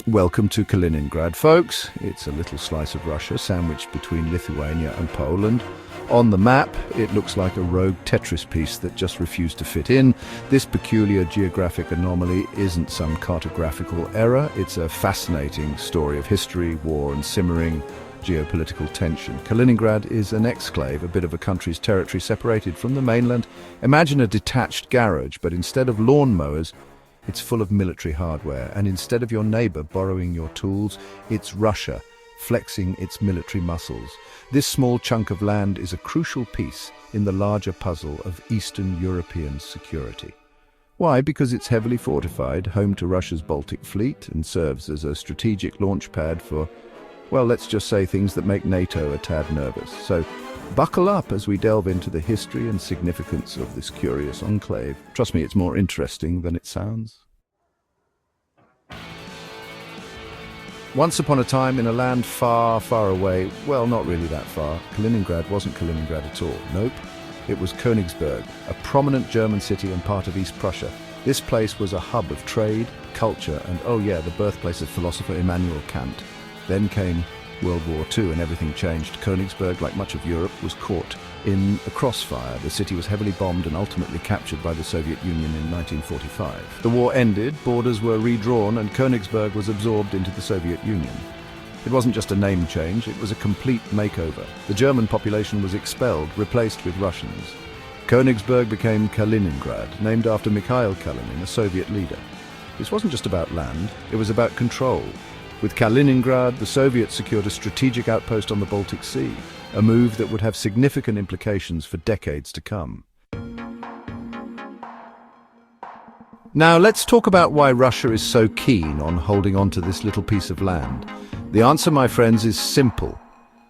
Welcome to Kaliningrad, folks. It's a little slice of Russia sandwiched between Lithuania and Poland. On the map, it looks like a rogue Tetris piece that just refused to fit in. This peculiar geographic anomaly isn't some cartographical error. It's a fascinating story of history, war, and simmering geopolitical tension. Kaliningrad is an exclave, a bit of a country's territory separated from the mainland. Imagine a detached garage, but instead of lawnmowers, it's full of military hardware, and instead of your neighbor borrowing your tools, it's Russia flexing its military muscles. This small chunk of land is a crucial piece in the larger puzzle of Eastern European security. Why? Because it's heavily fortified, home to Russia's Baltic fleet, and serves as a strategic launch pad for, well, let's just say things that make NATO a tad nervous. So buckle up as we delve into the history and significance of this curious enclave. Trust me, it's more interesting than it sounds. Once upon a time, in a land far, far away, well, not really that far, Kaliningrad wasn't Kaliningrad at all. Nope, it was Königsberg, a prominent German city and part of East Prussia. This place was a hub of trade, culture, and, oh yeah, the birthplace of philosopher Immanuel Kant. Then came World War II and everything changed. Königsberg, like much of Europe, was caught in a crossfire. The city was heavily bombed and ultimately captured by the Soviet Union in 1945. The war ended, borders were redrawn, and Königsberg was absorbed into the Soviet Union. It wasn't just a name change, it was a complete makeover. The German population was expelled, replaced with Russians. Königsberg became Kaliningrad, named after Mikhail Kalinin, a Soviet leader. This wasn't just about land, it was about control. With Kaliningrad, the Soviets secured a strategic outpost on the Baltic Sea, a move that would have significant implications for decades to come. Now let's talk about why Russia is so keen on holding on to this little piece of land. The answer, my friends, is simple.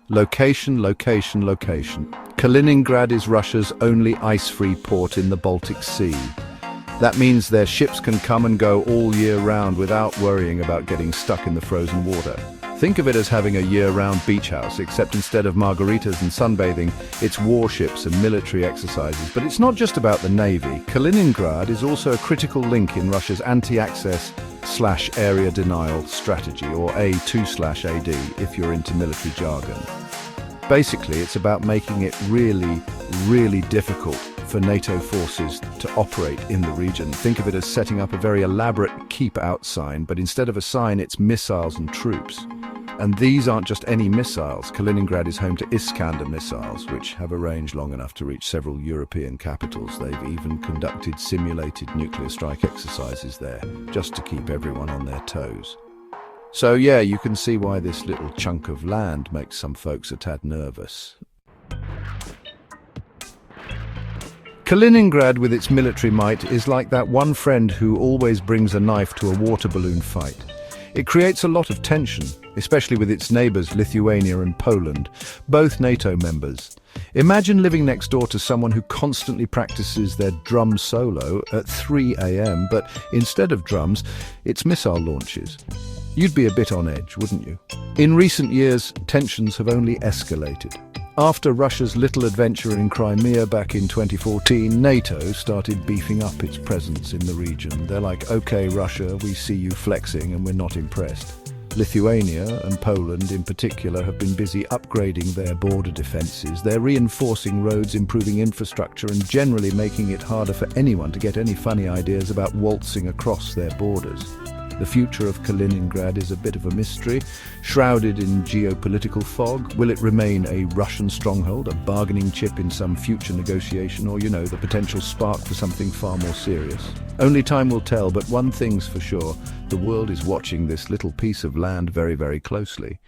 Location, location, location. Kaliningrad is Russia's only ice-free port in the Baltic Sea. That means their ships can come and go all year round without worrying about getting stuck in the frozen water. Think of it as having a year-round beach house, except instead of margaritas and sunbathing, it's warships and military exercises. But it's not just about the Navy. Kaliningrad is also a critical link in Russia's anti-access/area denial strategy, or A2/AD if you're into military jargon. Basically, it's about making it really, really difficult for NATO forces to operate in the region. Think of it as setting up a very elaborate keep out sign, but instead of a sign, it's missiles and troops. And these aren't just any missiles. Kaliningrad is home to Iskander missiles, which have a range long enough to reach several European capitals. They've even conducted simulated nuclear strike exercises there, just to keep everyone on their toes. So yeah, you can see why this little chunk of land makes some folks a tad nervous. Kaliningrad, with its military might, is like that one friend who always brings a knife to a water balloon fight. It creates a lot of tension, especially with its neighbors Lithuania and Poland, both NATO members. Imagine living next door to someone who constantly practices their drum solo at 3 a.m., but instead of drums, it's missile launches. You'd be a bit on edge, wouldn't you? In recent years, tensions have only escalated. After Russia's little adventure in Crimea back in 2014, NATO started beefing up its presence in the region. They're like, okay, Russia, we see you flexing and we're not impressed. Lithuania and Poland in particular have been busy upgrading their border defenses. They're reinforcing roads, improving infrastructure, and generally making it harder for anyone to get any funny ideas about waltzing across their borders. The future of Kaliningrad is a bit of a mystery, shrouded in geopolitical fog. Will it remain a Russian stronghold, a bargaining chip in some future negotiation, or, the potential spark for something far more serious? Only time will tell, but one thing's for sure, the world is watching this little piece of land very, very closely.